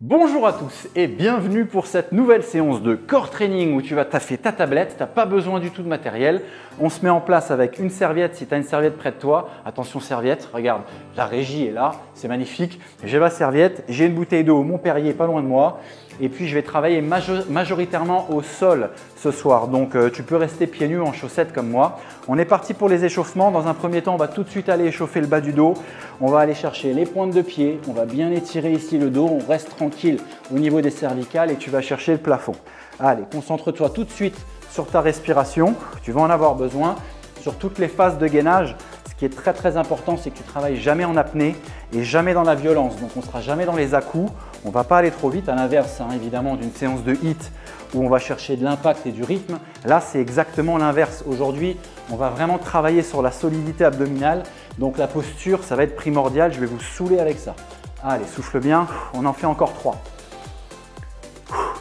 Bonjour à tous et bienvenue pour cette nouvelle séance de core training où tu vas taffer ta tablette, tu n'as pas besoin du tout de matériel. On se met en place avec une serviette si tu as une serviette près de toi. Attention serviette, regarde, la régie est là, c'est magnifique. J'ai ma serviette, j'ai une bouteille d'eau, mon Perrier pas loin de moi. Et puis je vais travailler majoritairement au sol ce soir. Donc tu peux rester pieds nus en chaussettes comme moi. On est parti pour les échauffements. Dans un premier temps, on va tout de suite aller échauffer le bas du dos. On va aller chercher les pointes de pied. On va bien étirer ici le dos. On reste tranquille au niveau des cervicales et tu vas chercher le plafond. Allez, concentre-toi tout de suite sur ta respiration. Tu vas en avoir besoin sur toutes les phases de gainage. Ce qui est très important, c'est que tu travailles jamais en apnée et jamais dans la violence. Donc on ne sera jamais dans les à-coups. On ne va pas aller trop vite, à l'inverse évidemment d'une séance de HIIT où on va chercher de l'impact et du rythme. Là, c'est exactement l'inverse. Aujourd'hui, on va vraiment travailler sur la solidité abdominale. Donc la posture, ça va être primordial. Je vais vous saouler avec ça. Allez, souffle bien. On en fait encore 3.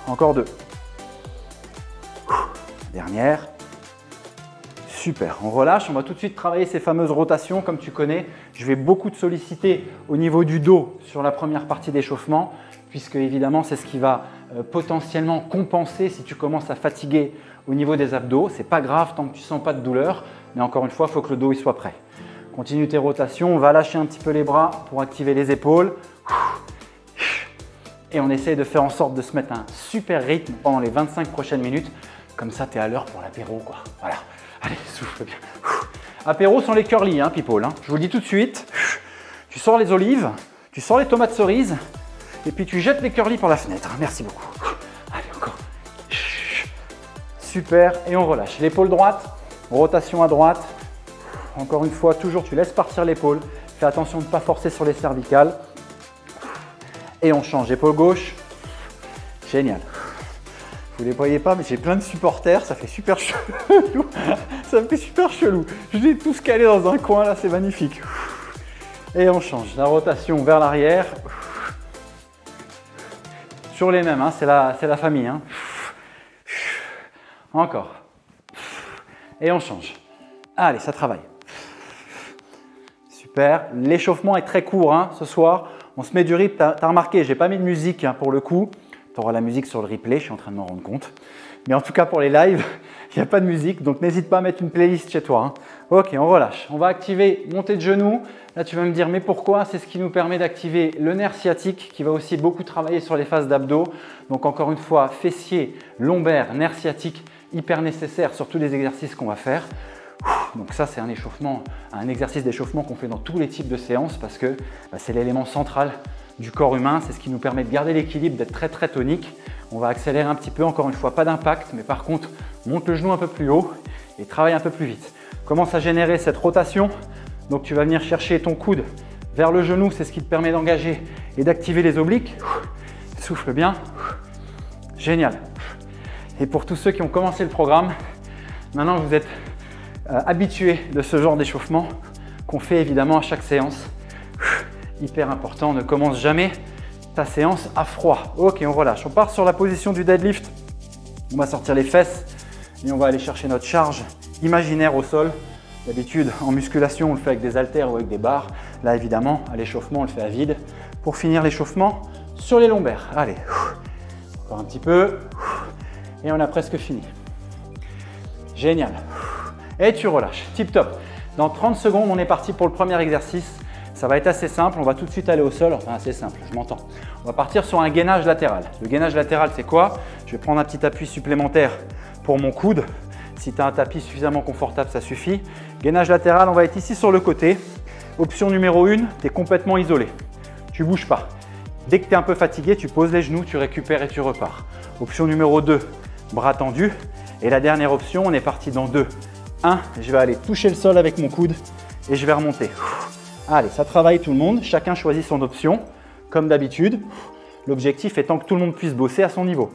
Encore 2. Dernière. Super, on relâche, on va tout de suite travailler ces fameuses rotations comme tu connais. Je vais beaucoup te solliciter au niveau du dos sur la première partie d'échauffement puisque évidemment c'est ce qui va potentiellement compenser si tu commences à fatiguer au niveau des abdos. C'est pas grave tant que tu ne sens pas de douleur, mais encore une fois, il faut que le dos il soit prêt. Continue tes rotations, on va lâcher un petit peu les bras pour activer les épaules. Et on essaye de faire en sorte de se mettre un super rythme pendant les 25 prochaines minutes. Comme ça, tu es à l'heure pour l'apéro, quoi. Voilà. Allez, souffle bien. Apéro sans les curly, people. Je vous le dis tout de suite. Tu sors les olives, tu sors les tomates cerises et puis tu jettes les curly par la fenêtre. Merci beaucoup. Allez, encore. Super. Et on relâche. L'épaule droite, rotation à droite. Encore une fois, toujours, tu laisses partir l'épaule. Fais attention de ne pas forcer sur les cervicales. Et on change. Épaule gauche. Génial. Vous ne les voyez pas, mais j'ai plein de supporters, ça fait super chelou. Ça me fait super chelou. Je les ai tous calés dans un coin, là, c'est magnifique. Et on change. La rotation vers l'arrière. Sur les mêmes, c'est la famille. Encore. Et on change. Allez, ça travaille. Super. L'échauffement est très court ce soir. On se met du rythme. Tu as remarqué, je n'ai pas mis de musique pour le coup. Tu auras la musique sur le replay, je suis en train de m'en rendre compte. Mais en tout cas, pour les lives, il n'y a pas de musique, donc n'hésite pas à mettre une playlist chez toi. Ok, on relâche. On va activer montée de genoux. Là, tu vas me dire, mais pourquoi? C'est ce qui nous permet d'activer le nerf sciatique qui va aussi beaucoup travailler sur les phases d'abdos. Donc encore une fois, fessier, lombaire, nerf sciatique, hyper nécessaire sur tous les exercices qu'on va faire. Donc ça, c'est un exercice d'échauffement qu'on fait dans tous les types de séances parce que c'est l'élément central du corps humain, c'est ce qui nous permet de garder l'équilibre, d'être très tonique. On va accélérer un petit peu, encore une fois, pas d'impact, mais par contre, monte le genou un peu plus haut et travaille un peu plus vite. Commence à générer cette rotation. Donc tu vas venir chercher ton coude vers le genou, c'est ce qui te permet d'engager et d'activer les obliques. Souffle bien. Génial. Et pour tous ceux qui ont commencé le programme, maintenant vous êtes habitués de ce genre d'échauffement qu'on fait évidemment à chaque séance. Hyper important, ne commence jamais ta séance à froid. Ok, on relâche. On part sur la position du deadlift. On va sortir les fesses et on va aller chercher notre charge imaginaire au sol. D'habitude, en musculation, on le fait avec des haltères ou avec des barres. Là, évidemment, à l'échauffement, on le fait à vide. Pour finir l'échauffement, sur les lombaires. Allez, encore un petit peu. Et on a presque fini. Génial. Et tu relâches. Tip top. Dans 30 secondes, on est parti pour le premier exercice. Ça va être assez simple, on va tout de suite aller au sol, enfin assez simple, je m'entends. On va partir sur un gainage latéral. Le gainage latéral, c'est quoi? Je vais prendre un petit appui supplémentaire pour mon coude. Si tu as un tapis suffisamment confortable, ça suffit. Gainage latéral, on va être ici sur le côté. Option numéro 1, tu es complètement isolé. Tu ne bouges pas. Dès que tu es un peu fatigué, tu poses les genoux, tu récupères et tu repars. Option numéro 2, bras tendus. Et la dernière option, on est parti dans 2. 1, je vais aller toucher le sol avec mon coude et je vais remonter. Allez, ça travaille tout le monde. Chacun choisit son option, comme d'habitude. L'objectif étant que tout le monde puisse bosser à son niveau.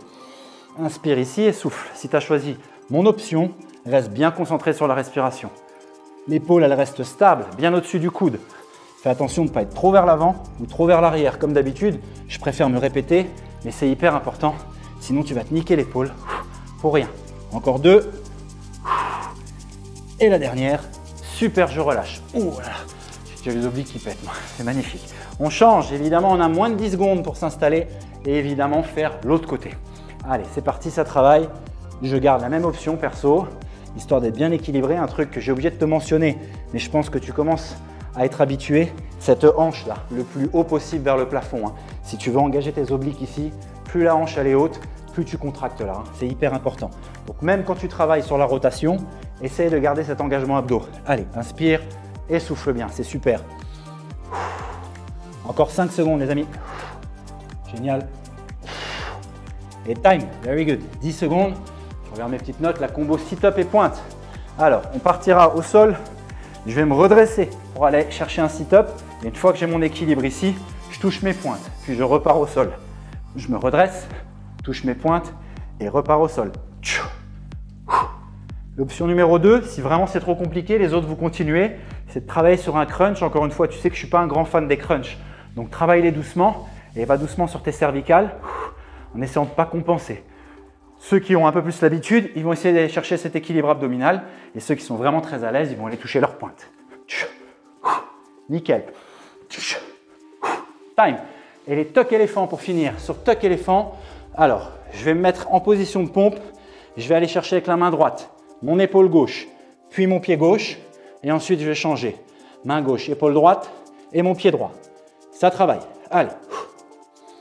Inspire ici et souffle. Si tu as choisi mon option, reste bien concentré sur la respiration. L'épaule, elle reste stable, bien au-dessus du coude. Fais attention de ne pas être trop vers l'avant ou trop vers l'arrière. Comme d'habitude, je préfère me répéter, mais c'est hyper important. Sinon, tu vas te niquer l'épaule pour rien. Encore 2. Et la dernière. Super, je relâche. Ouh là là. J'ai les obliques qui pètent, moi. C'est magnifique. On change, évidemment, on a moins de 10 secondes pour s'installer et évidemment faire l'autre côté. Allez, c'est parti, ça travaille. Je garde la même option perso, histoire d'être bien équilibré. Un truc que j'ai oublié de te mentionner, mais je pense que tu commences à être habitué, cette hanche là, le plus haut possible vers le plafond. Si tu veux engager tes obliques ici, plus la hanche elle est haute, plus tu contractes là. C'est hyper important. Donc même quand tu travailles sur la rotation, essaye de garder cet engagement abdos. Allez, inspire et souffle bien, c'est super. Encore 5 secondes les amis. Génial. Et time, very good. 10 secondes. Je regarde mes petites notes, la combo sit-up et pointe. Alors, on partira au sol. Je vais me redresser pour aller chercher un sit-up. Et une fois que j'ai mon équilibre ici, je touche mes pointes. Puis je repars au sol. Je me redresse, touche mes pointes et repars au sol. L'option numéro 2, si vraiment c'est trop compliqué, les autres vous continuez, c'est de travailler sur un crunch. Encore une fois, tu sais que je ne suis pas un grand fan des crunchs. Donc travaille-les doucement et va doucement sur tes cervicales en essayant de ne pas compenser. Ceux qui ont un peu plus l'habitude, ils vont essayer d'aller chercher cet équilibre abdominal. Et ceux qui sont vraiment très à l'aise, ils vont aller toucher leurs pointes. Nickel. Time. Et les tuck éléphants pour finir. Sur tuck éléphant, alors, je vais me mettre en position de pompe. Je vais aller chercher avec la main droite mon épaule gauche, puis mon pied gauche. Et ensuite, je vais changer. Main gauche, épaule droite et mon pied droit. Ça travaille. Allez.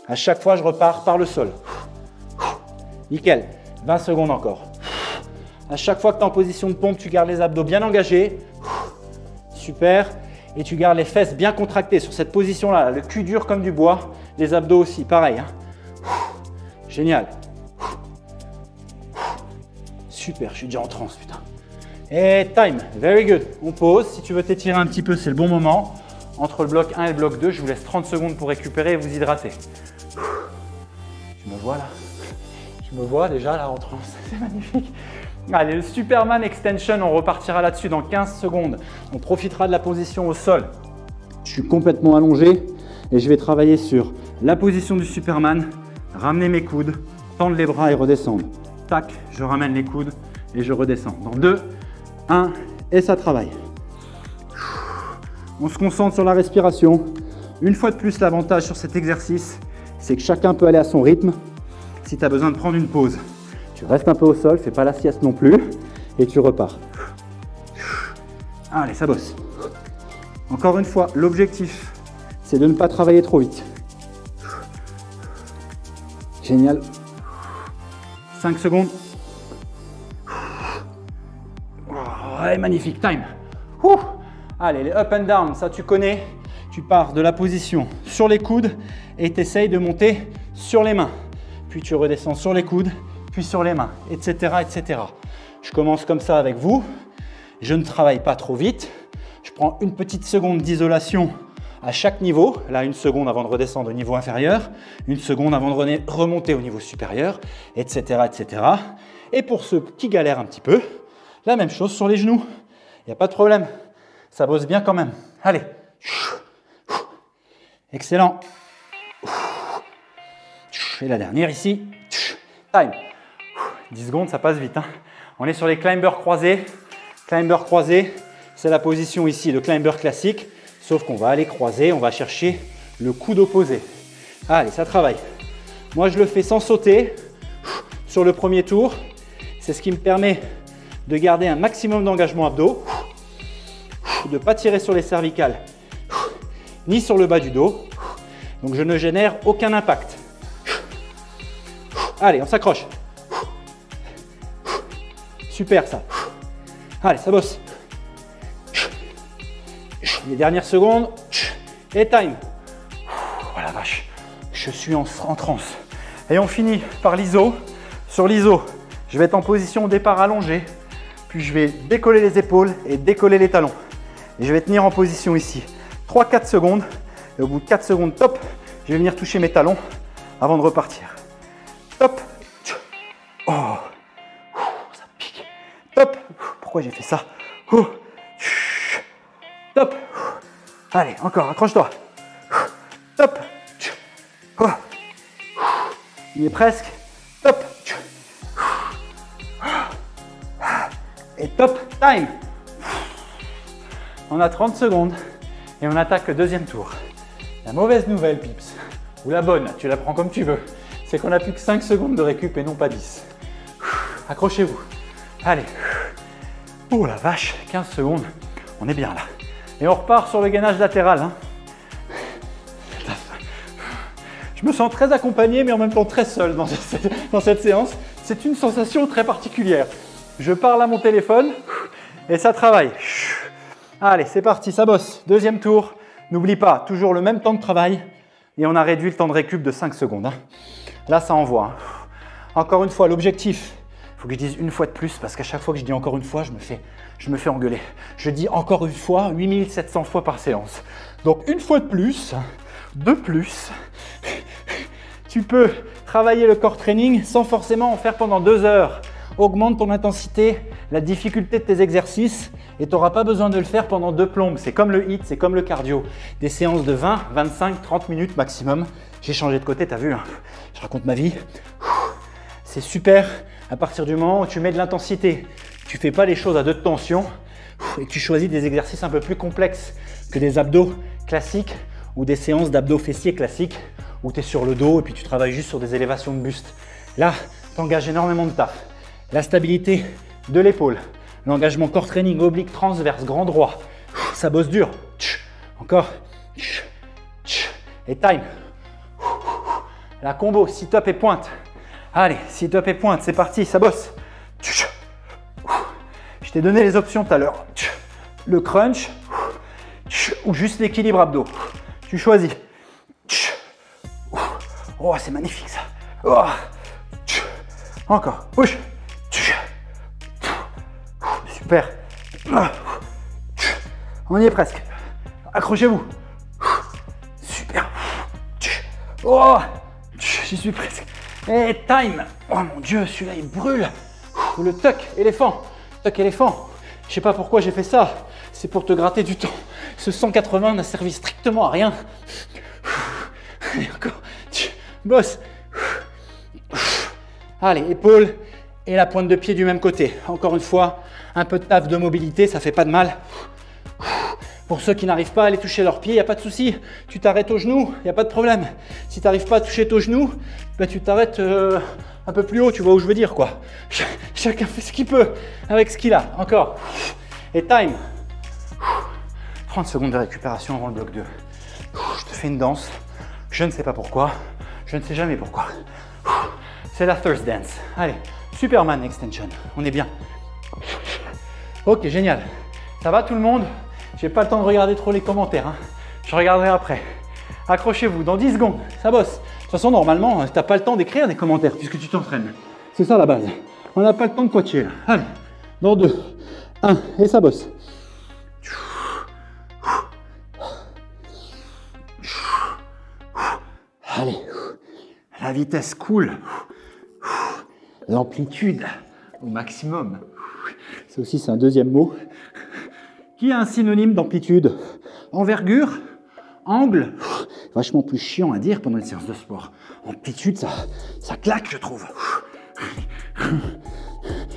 À chaque fois, je repars par le sol. Nickel. 20 secondes encore. À chaque fois que tu es en position de pompe, tu gardes les abdos bien engagés. Super. Et tu gardes les fesses bien contractées sur cette position-là. Le cul dur comme du bois. Les abdos aussi, pareil. Génial. Super, je suis déjà en transe, putain. Et time. Very good. On pause. Si tu veux t'étirer un petit peu, c'est le bon moment. Entre le bloc 1 et le bloc 2, je vous laisse 30 secondes pour récupérer et vous hydrater. Tu me vois là? Je me vois déjà là en transe, c'est magnifique. Allez, le Superman Extension, on repartira là-dessus dans 15 secondes. On profitera de la position au sol. Je suis complètement allongé et je vais travailler sur la position du Superman, ramener mes coudes, tendre les bras et redescendre. Tac, je ramène les coudes et je redescends. Dans 2, 1 et ça travaille. On se concentre sur la respiration. Une fois de plus, l'avantage sur cet exercice, c'est que chacun peut aller à son rythme. Si tu as besoin de prendre une pause, tu restes un peu au sol, fais pas la sieste non plus et tu repars. Allez, ça bosse. Encore une fois, l'objectif, c'est de ne pas travailler trop vite. Génial. 5 secondes. Ouais, magnifique, time. Allez, les up and down, ça tu connais. Tu pars de la position sur les coudes et tu essayes de monter sur les mains. Puis tu redescends sur les coudes, puis sur les mains, etc., etc. Je commence comme ça avec vous. Je ne travaille pas trop vite. Je prends une petite seconde d'isolation à chaque niveau. Là, une seconde avant de redescendre au niveau inférieur, une seconde avant de remonter au niveau supérieur, etc., etc. Et pour ceux qui galèrent un petit peu, la même chose sur les genoux. Il n'y a pas de problème. Ça bosse bien quand même. Allez. Excellent. Et la dernière ici. Time. 10 secondes, ça passe vite. On est sur les climbers croisés. Climber croisé, c'est la position ici de climber classique. Sauf qu'on va aller croiser, on va chercher le coude opposé. Allez, ça travaille. Moi, je le fais sans sauter sur le premier tour. C'est ce qui me permet de garder un maximum d'engagement abdos, de ne pas tirer sur les cervicales, ni sur le bas du dos. Donc, je ne génère aucun impact. Allez, on s'accroche. Super, ça. Allez, ça bosse. Les dernières secondes. Et time. Oh la vache, je suis en transe. Et on finit par l'iso. Sur l'iso, je vais être en position départ allongé. Puis je vais décoller les épaules et décoller les talons. Et je vais tenir en position ici 3-4 secondes. Et au bout de 4 secondes, top, je vais venir toucher mes talons avant de repartir. Top. Oh, ça pique. Top. Pourquoi j'ai fait ça? Top. Allez, encore, accroche-toi. Top. Il est presque. Top. Et top. Time. On a 30 secondes. Et on attaque le deuxième tour. La mauvaise nouvelle, Pips, ou la bonne, tu la prends comme tu veux, c'est qu'on n'a plus que 5 secondes de récup et non pas 10. Accrochez-vous. Allez. Oh la vache, 15 secondes, on est bien là. Et on repart sur le gainage latéral. Hein. Je me sens très accompagné, mais en même temps très seul dans cette séance. C'est une sensation très particulière. Je parle à mon téléphone et ça travaille. Allez, c'est parti, ça bosse. Deuxième tour. N'oublie pas, toujours le même temps de travail et on a réduit le temps de récup de 5 secondes. Hein. Là, ça envoie. Hein. Encore une fois, l'objectif, il faut que je dise une fois de plus parce qu'à chaque fois que je dis encore une fois, je me fais engueuler. Je dis encore une fois 8700 fois par séance. Donc, une fois de plus, tu peux travailler le core training sans forcément en faire pendant 2 heures. Augmente ton intensité, la difficulté de tes exercices et tu n'auras pas besoin de le faire pendant 2 plombes. C'est comme le HIIT, c'est comme le cardio. Des séances de 20, 25, 30 minutes maximum. J'ai changé de côté, tu as vu, hein. Je raconte ma vie. C'est super à partir du moment où tu mets de l'intensité. Tu ne fais pas les choses à 2 tensions et tu choisis des exercices un peu plus complexes que des abdos classiques ou des séances d'abdos fessiers classiques où tu es sur le dos et puis tu travailles juste sur des élévations de buste. Là, tu engages énormément de taf. La stabilité de l'épaule, l'engagement core training, oblique, transverse, grand droit. Ça bosse dur. Encore. Et time. La combo, sit-up et pointe. Allez, sit-up et pointe, c'est parti, ça bosse. Je t'ai donné les options tout à l'heure. Le crunch ou juste l'équilibre abdos. Tu choisis. Oh, c'est magnifique ça. Oh. Encore. Push. Super. On y est presque. Accrochez-vous. Super. Oh, j'y suis presque. Et time. Oh mon Dieu, celui-là il brûle. Le tuck éléphant. Tuck éléphant. Je sais pas pourquoi j'ai fait ça. C'est pour te gratter du temps. Ce 180 n'a servi strictement à rien. Allez, encore. Bosse. Allez, épaule et la pointe de pied du même côté. Encore une fois, un peu de taf de mobilité, ça fait pas de mal. Pour ceux qui n'arrivent pas à aller toucher leurs pieds, il n'y a pas de souci. Tu t'arrêtes au genou, il n'y a pas de problème. Si tu n'arrives pas à toucher ton genou, ben tu t'arrêtes un peu plus haut, tu vois où je veux dire quoi. Chacun fait ce qu'il peut avec ce qu'il a. Encore. Et time. 30 secondes de récupération avant le bloc 2. Je te fais une danse. Je ne sais pas pourquoi. Je ne sais jamais pourquoi. C'est la Thirst Dance. Allez, Superman Extension. On est bien. Ok, génial. Ça va tout le monde? J'ai pas le temps de regarder trop les commentaires. Hein. Je regarderai après. Accrochez-vous, dans 10 secondes, ça bosse. De toute façon, normalement, tu n'as pas le temps d'écrire des commentaires puisque tu t'entraînes. C'est ça la base. On n'a pas le temps de coacher là. Allez, dans 2, 1, et ça bosse. Allez, la vitesse cool. L'amplitude au maximum. Ça aussi, c'est un deuxième mot qui est un synonyme d'amplitude. Envergure, angle, vachement plus chiant à dire pendant une séance de sport. Amplitude, ça claque, je trouve.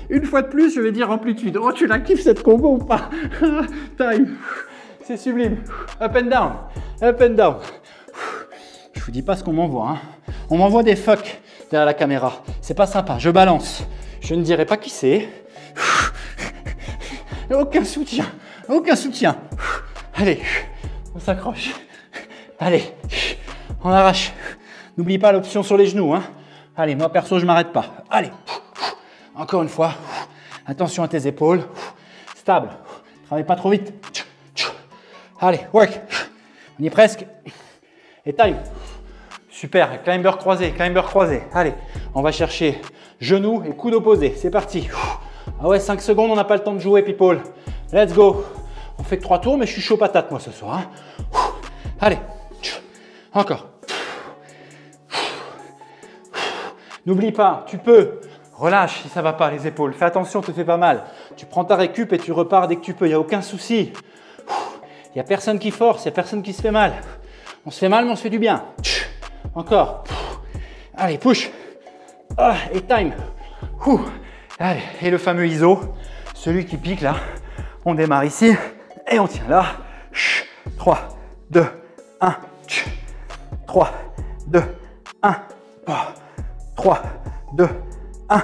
Une fois de plus, je vais dire amplitude. Oh, tu la kiffes cette combo ou pas? Time. C'est sublime. Up and down. Up and down. Je vous dis pas ce qu'on m'envoie. Hein. On m'envoie des fucks derrière la caméra. C'est pas sympa. Je balance. Je ne dirai pas qui c'est. Aucun soutien. Aucun soutien. Allez, on s'accroche. Allez, on arrache. N'oublie pas l'option sur les genoux. Hein. Allez, moi perso, je m'arrête pas. Allez, encore une fois. Attention à tes épaules. Stable. Travaille pas trop vite. Allez, work. On y est presque. Et time. Super, climber croisé, climber croisé. Allez, on va chercher genoux et coude opposé. C'est parti. Ah ouais, 5 secondes, on n'a pas le temps de jouer, people. Let's go. On fait que 3 tours, mais je suis chaud patate, moi, ce soir. Hein. Allez. Encore. N'oublie pas, tu peux. Relâche si ça ne va pas, les épaules. Fais attention, te fais pas mal. Tu prends ta récup et tu repars dès que tu peux. Il n'y a aucun souci. Il n'y a personne qui force, il n'y a personne qui se fait mal. On se fait mal, mais on se fait du bien. Encore. Allez, push. Ah, et time. Allez, et le fameux ISO, celui qui pique là. On démarre ici et on tient là. 3, 2, 1. 3, 2, 1. 3, 2, 1.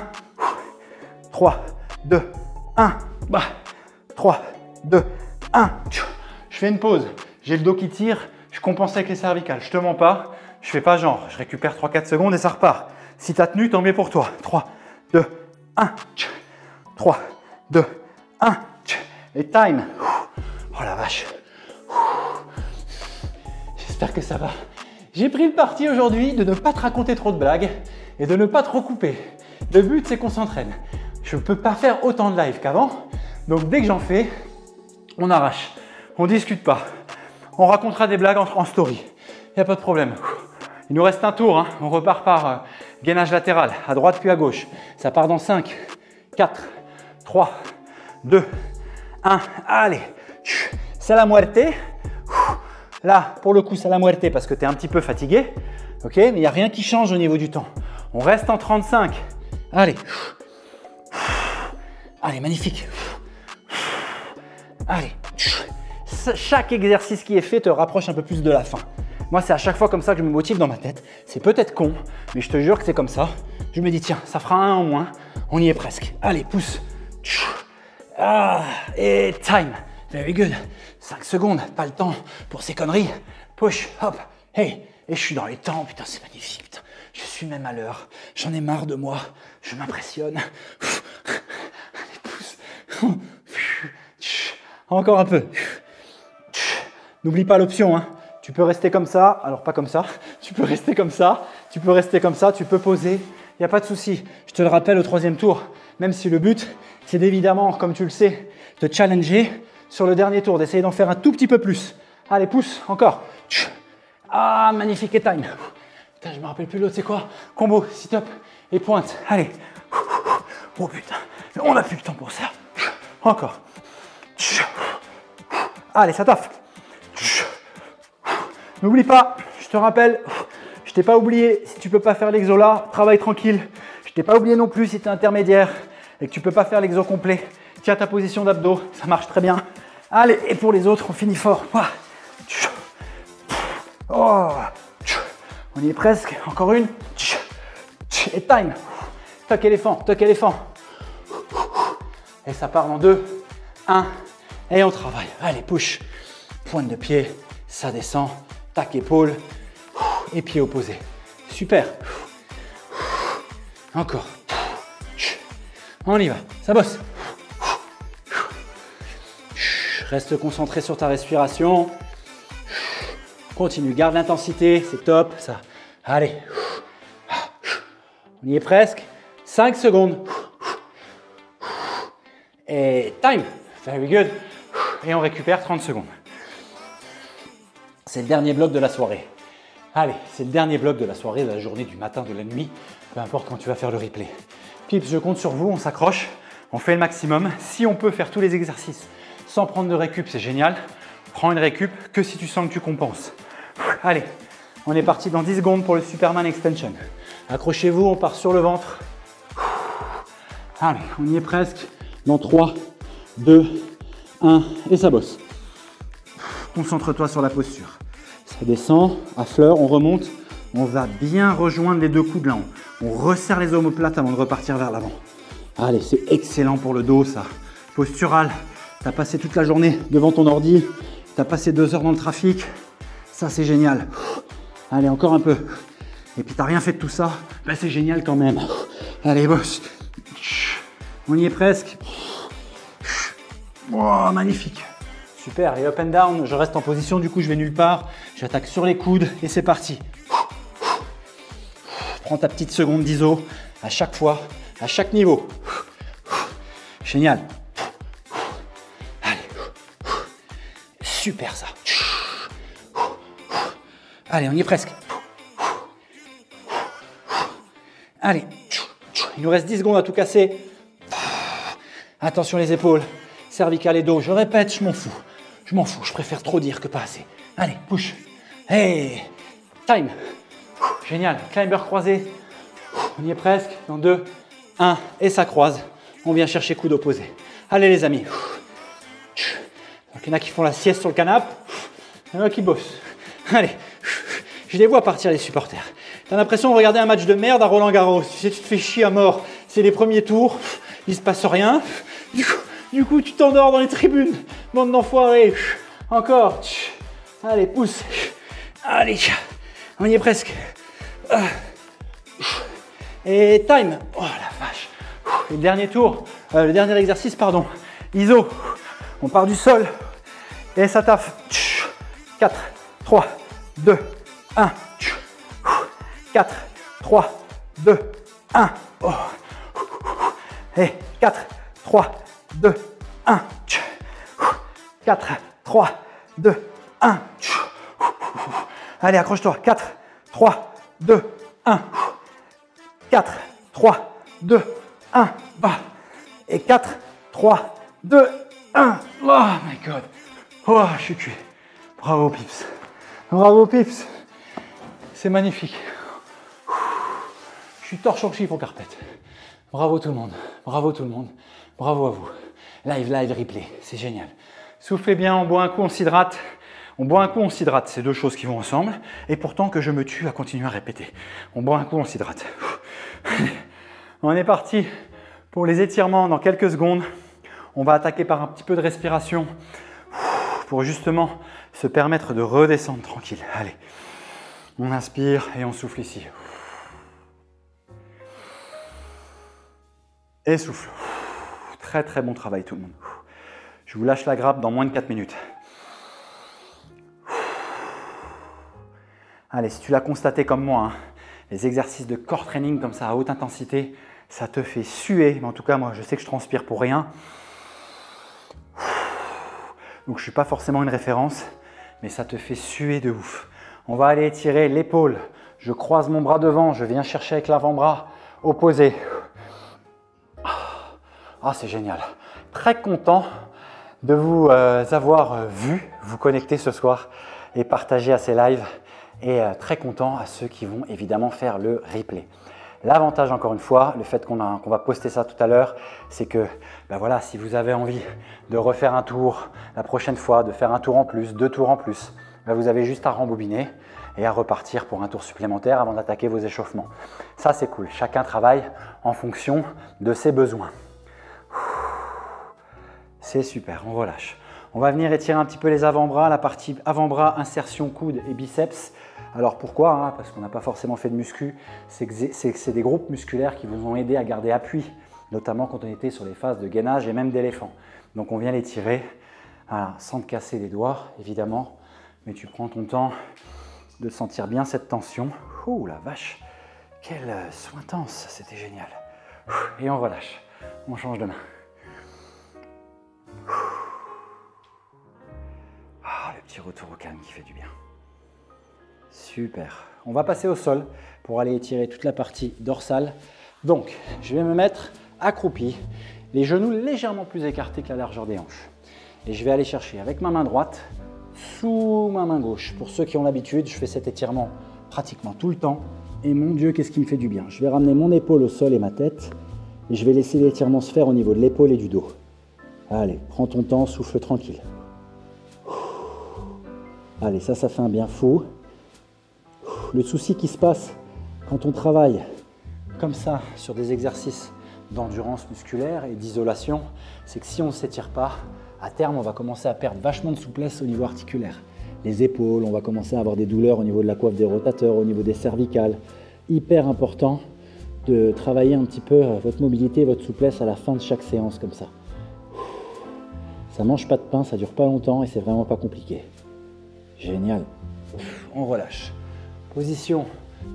3, 2, 1. 3, 2, 1. Je fais une pause. J'ai le dos qui tire. Je compense avec les cervicales. Je te mens pas. Je fais pas genre. Je récupère 3-4 secondes et ça repart. Si tu as tenu, tant mieux pour toi. 3, 2, 1. 3, 2, 1. Et time. Oh la vache. J'espère que ça va. J'ai pris le parti aujourd'hui de ne pas te raconter trop de blagues et de ne pas trop couper. Le but, c'est qu'on s'entraîne. Je ne peux pas faire autant de live qu'avant. Donc, dès que j'en fais, on arrache. On ne discute pas. On racontera des blagues en story. Il n'y a pas de problème. Il nous reste un tour. Hein. On repart par gainage latéral, à droite puis à gauche. Ça part dans 5, 4, 3, 2, 1. Allez. C'est la muerte. Là, pour le coup, c'est la muerte parce que tu es un petit peu fatigué. Ok, mais il n'y a rien qui change au niveau du temps. On reste en 35. Allez. Allez, magnifique. Allez. Chaque exercice qui est fait te rapproche un peu plus de la fin. Moi, c'est à chaque fois comme ça que je me motive dans ma tête. C'est peut-être con, mais je te jure que c'est comme ça. Je me dis, tiens, ça fera un en moins. On y est presque. Allez, pousse. Et time. Very good. 5 secondes, pas le temps pour ces conneries. Push, hop, hey. Et je suis dans les temps, putain, c'est magnifique. Putain. Je suis même à l'heure. J'en ai marre de moi. Je m'impressionne. Allez, pousse. Encore un peu. N'oublie pas l'option, hein. Tu peux rester comme ça, alors pas comme ça. Tu peux rester comme ça, tu peux rester comme ça, tu peux poser. Il n'y a pas de souci. Je te le rappelle au 3e tour, même si le but, c'est d'évidemment, comme tu le sais, te challenger sur le dernier tour, d'essayer d'en faire un tout petit peu plus. Allez, pousse, encore. Ah, magnifique, et time. Putain, je me rappelle plus l'autre, c'est quoi? Combo, sit-up et pointe. Allez. Oh putain, on n'a plus le temps pour ça. Encore. Allez, ça taffe. N'oublie pas, je te rappelle, je t'ai pas oublié, si tu peux pas faire l'exo là, travaille tranquille. Je t'ai pas oublié non plus si tu es intermédiaire et que tu peux pas faire l'exo complet. Tiens ta position d'abdos, ça marche très bien. Allez, et pour les autres, on finit fort. Oh. On y est presque, encore une. Et time. Toc éléphant, toc éléphant. Et ça part en 2, 1, et on travaille. Allez, push. Pointe de pied, ça descend. Tac, épaule et pied opposé. Super. Encore. On y va, ça bosse. Reste concentré sur ta respiration. Continue, garde l'intensité, c'est top, ça. Allez. On y est presque. 5 secondes. Et time. Very good. Et on récupère 30 secondes. C'est le dernier bloc de la soirée. Allez, c'est le dernier bloc de la soirée, de la journée, du matin, de la nuit, peu importe quand tu vas faire le replay. Pips, je compte sur vous, on s'accroche, on fait le maximum. Si on peut faire tous les exercices sans prendre de récup, c'est génial. Prends une récup que si tu sens que tu compenses. Allez, on est parti dans 10 secondes pour le Superman Extension. Accrochez-vous, on part sur le ventre. Allez, on y est presque. Dans 3, 2, 1, et ça bosse. Concentre-toi sur la posture. Ça descend à fleur, on remonte. On va bien rejoindre les deux coudes là. On resserre les omoplates avant de repartir vers l'avant. Allez, c'est excellent pour le dos ça. Postural, tu as passé toute la journée devant ton ordi. Tu as passé 2 heures dans le trafic. Ça, c'est génial. Allez, encore un peu. Et puis, tu n'as rien fait de tout ça. Ben, c'est génial quand même. Allez, bosse. On y est presque. Oh, magnifique. Super, et up and down, je reste en position, du coup je vais nulle part. J'attaque sur les coudes et c'est parti. Prends ta petite seconde d'iso à chaque fois, à chaque niveau. Génial. Allez. Super ça. Allez, on y est presque. Allez. Il nous reste 10 secondes à tout casser. Attention les épaules, cervicales et dos. Je répète, je m'en fous. Je m'en fous, je préfère trop dire que pas assez. Allez, push. Hey, time. Génial, climber croisé. On y est presque. Dans 2, 1, et ça croise. On vient chercher coude opposé. Allez les amis. Donc il y en a qui font la sieste sur le canapé. Il y en a qui bossent. Allez, je les vois partir les supporters. T'as l'impression de regarder un match de merde à Roland-Garros. Tu sais, tu te fais chier à mort. C'est les premiers tours, il se passe rien. Du coup, tu t'endors dans les tribunes. Bande d'enfoirés. Encore. Allez, pousse. Allez, on y est presque. Et time. Oh la vache. Et le dernier tour, le dernier exercice, pardon. ISO. On part du sol. Et ça taffe. 4, 3, 2, 1. 4, 3, 2, 1. Oh. Et 4, 3, 2, 1. 4, 3, 2, 1. Allez, accroche-toi. 4, 3, 2, 1. 4, 3, 2, 1. Va. Et 4, 3, 2, 1. Oh my god. Oh, je suis cuit. Bravo, Pips. Bravo, Pips. C'est magnifique. Je suis torchon chiffre au carpette. Bravo tout le monde. Bravo tout le monde. Bravo à vous. Live, replay. C'est génial. Soufflez bien, on boit un coup, on s'hydrate. On boit un coup, on s'hydrate. C'est deux choses qui vont ensemble. Et pourtant que je me tue à continuer à répéter. On boit un coup, on s'hydrate. On est parti pour les étirements dans quelques secondes. On va attaquer par un petit peu de respiration pour justement se permettre de redescendre tranquille. Allez, on inspire et on souffle ici. Et souffle. Très très bon travail tout le monde. Je vous lâche la grappe dans moins de 4 minutes. Allez, si tu l'as constaté comme moi, hein, les exercices de core training comme ça à haute intensité, ça te fait suer. Mais en tout cas, moi, je sais que je transpire pour rien. Donc, je ne suis pas forcément une référence, mais ça te fait suer de ouf. On va aller étirer l'épaule. Je croise mon bras devant, je viens chercher avec l'avant-bras opposé. Ah, c'est génial. Très content de vous avoir vu, vous connecter ce soir et partager à ces lives. Et très content à ceux qui vont évidemment faire le replay. L'avantage, encore une fois, le fait qu'on va poster ça tout à l'heure, c'est que ben voilà, si vous avez envie de refaire un tour la prochaine fois, de faire un tour en plus, 2 tours en plus, ben vous avez juste à rembobiner et à repartir pour un tour supplémentaire avant d'attaquer vos échauffements. Ça, c'est cool. Chacun travaille en fonction de ses besoins. C'est super, on relâche. On va venir étirer un petit peu les avant-bras, la partie avant-bras, insertion coude et biceps. Alors pourquoi? Parce qu'on n'a pas forcément fait de muscu. C'est des groupes musculaires qui vous ont aidé à garder appui, notamment quand on était sur les phases de gainage et même d'éléphant. Donc on vient les tirer, voilà, sans te casser les doigts évidemment, mais tu prends ton temps de sentir bien cette tension. Ouh la vache, quel soin intense, c'était génial. Et on relâche, on change de main. Ah, le petit retour au calme qui fait du bien. Super. On va passer au sol pour aller étirer toute la partie dorsale. Donc, je vais me mettre accroupi, les genoux légèrement plus écartés que la largeur des hanches. Et je vais aller chercher avec ma main droite sous ma main gauche. Pour ceux qui ont l'habitude, je fais cet étirement pratiquement tout le temps. Et mon Dieu, qu'est-ce qui me fait du bien. Je vais ramener mon épaule au sol et ma tête. Et je vais laisser l'étirement se faire au niveau de l'épaule et du dos. Allez, prends ton temps, souffle tranquille. Allez, ça fait un bien fou. Le souci qui se passe quand on travaille comme ça sur des exercices d'endurance musculaire et d'isolation, c'est que si on ne s'étire pas, à terme, on va commencer à perdre vachement de souplesse au niveau articulaire. Les épaules, on va commencer à avoir des douleurs au niveau de la coiffe des rotateurs, au niveau des cervicales. Hyper important de travailler un petit peu votre mobilité et votre souplesse à la fin de chaque séance comme ça. Ça mange pas de pain, ça dure pas longtemps et c'est vraiment pas compliqué. Génial. On relâche. Position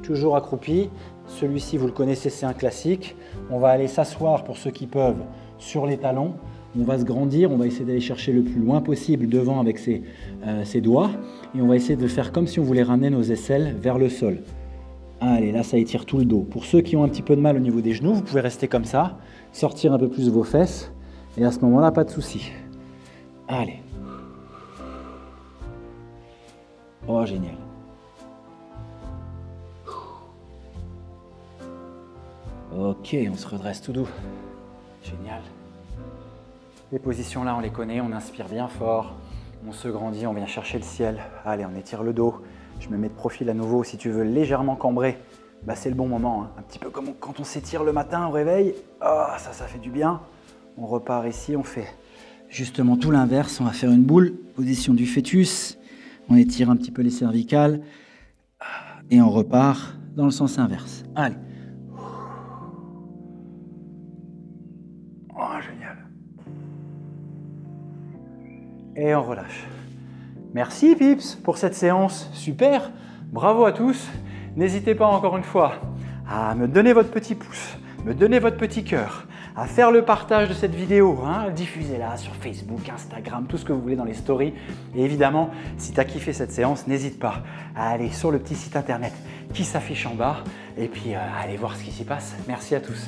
toujours accroupie. Celui-ci, vous le connaissez, c'est un classique. On va aller s'asseoir pour ceux qui peuvent sur les talons. On va se grandir, on va essayer d'aller chercher le plus loin possible devant avec ses doigts. Et on va essayer de faire comme si on voulait ramener nos aisselles vers le sol. Allez, là, ça étire tout le dos. Pour ceux qui ont un petit peu de mal au niveau des genoux, vous pouvez rester comme ça, sortir un peu plus vos fesses. Et à ce moment-là, pas de souci. Allez. Oh, génial. Ok, on se redresse tout doux. Génial. Les positions là, on les connaît, on inspire bien fort. On se grandit, on vient chercher le ciel. Allez, on étire le dos. Je me mets de profil à nouveau. Si tu veux légèrement cambrer, bah c'est le bon moment. Hein. Un petit peu comme quand on s'étire le matin au réveil. Ah, ça fait du bien. On repart ici, on fait justement tout l'inverse. On va faire une boule, position du fœtus. On étire un petit peu les cervicales. Et on repart dans le sens inverse. Allez. Oh, génial. Et on relâche. Merci Pips pour cette séance, super, bravo à tous. N'hésitez pas encore une fois à me donner votre petit pouce, me donner votre petit cœur, à faire le partage de cette vidéo, hein, diffusez-la sur Facebook, Instagram, tout ce que vous voulez dans les stories. Et évidemment, si tu as kiffé cette séance, n'hésite pas à aller sur le petit site internet qui s'affiche en bas et puis à aller voir ce qui s'y passe. Merci à tous.